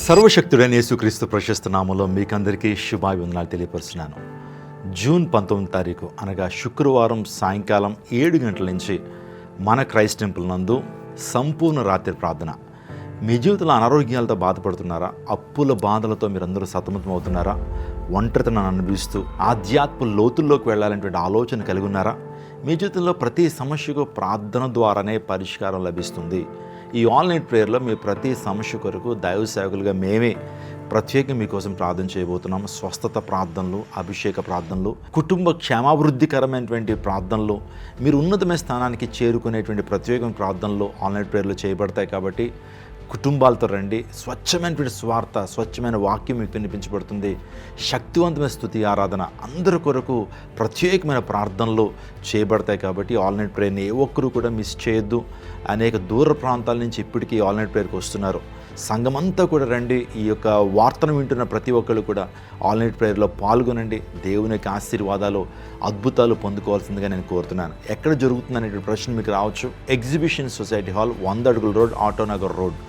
సర్వశక్తుడైన యేసుక్రీస్తు ప్రశస్త నామంలో మీకందరికీ శుభాభివందనాలు తెలియపరుస్తున్నాను. జూన్ 19 తారీఖు అనగా శుక్రవారం సాయంకాలం 7 గంటల నుంచి మన క్రైస్ట్ టెంపుల్ నందు సంపూర్ణ రాత్రి ప్రార్థన. మీ జీవితంలో అనారోగ్యాలతో బాధపడుతున్నారా? అప్పుల బాధలతో మీరందరూ సతమతం అవుతున్నారా? ఒంటరితనాన్ని అనుభవిస్తూ ఆధ్యాత్మ లోతుల్లోకి వెళ్ళాలనేటువంటి ఆలోచన కలిగి ఉన్నారా? మీ జీవితంలో ప్రతి సమస్యకు ప్రార్థన ద్వారానే పరిష్కారం లభిస్తుంది. ఈ ఆన్లైన్ ప్రేయర్లో మీ ప్రతి సమస్య కొరకు దైవ సేవకులుగా మేమే ప్రత్యేకంగా మీకోసం ప్రార్థన చేయబోతున్నాం. స్వస్థత ప్రార్థనలు, అభిషేక ప్రార్థనలు, కుటుంబ క్షేమాభివృద్ధికరమైనటువంటి ప్రార్థనలు, మీరు ఉన్నతమైన స్థానానికి చేరుకునేటువంటి ప్రత్యేకమైన ప్రార్థనలు ఆన్లైన్ ప్రేయర్లో చేయబడతాయి. కాబట్టి కుటుంబాలతో రండి. స్వచ్ఛమైనటువంటి స్వార్థ, స్వచ్ఛమైన వాక్యం మీకు వినిపించబడుతుంది. శక్తివంతమైన స్తుతి ఆరాధన అందరి కొరకు ప్రత్యేకమైన ప్రార్థనలు చేయబడతాయి. కాబట్టి ఆన్లైన్ ప్రేయర్ని ఏ ఒక్కరూ కూడా మిస్ చేయొద్దు. అనేక దూర ప్రాంతాల నుంచి ఇప్పటికీ ఆన్లైన్ ప్రేయర్కి వస్తున్నారు. సంఘమంతా కూడా రండి. ఈ యొక్క వార్తను వింటున్న ప్రతి ఒక్కరు కూడా ఆన్లైన్ ప్రేయర్లో పాల్గొనండి. దేవుని యొక్క ఆశీర్వాదాలు, అద్భుతాలు పొందుకోవాల్సిందిగా నేను కోరుతున్నాను. ఎక్కడ జరుగుతుందనే ప్రశ్న మీకు రావచ్చు. ఎగ్జిబిషన్ సొసైటీ హాల్, 100 అడుగుల రోడ్, ఆటోనగర్ రోడ్.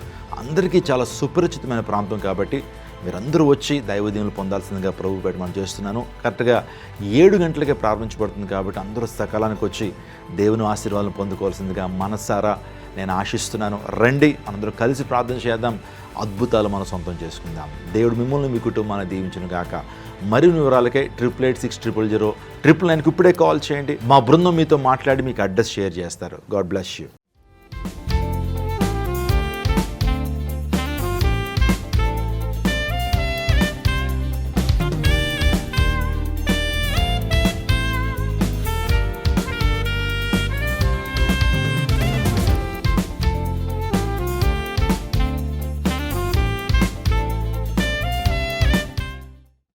అందరికీ చాలా సుపరిచితమైన ప్రాంతం కాబట్టి మీరందరూ వచ్చి దైవదీవులు పొందాల్సిందిగా ప్రభు పేట మనం చేస్తున్నాను. కరెక్ట్గా 7 గంటలకే ప్రారంభించబడుతుంది కాబట్టి అందరూ సకాలానికి వచ్చి దేవుని ఆశీర్వాదాలను పొందుకోవాల్సిందిగా మనసారా నేను ఆశిస్తున్నాను. రండి, అందరూ కలిసి ప్రార్థన చేద్దాం. అద్భుతాలు మనం సొంతం చేసుకుందాం. దేవుడు మిమ్మల్ని, మీ కుటుంబాన్ని దీవించును గాక. మరిన్ని వివరాలకై 8886000999కి ఇప్పుడే కాల్ చేయండి. మా బృందం మీతో మాట్లాడి మీకు అడ్రస్ షేర్ చేస్తారు. God bless you.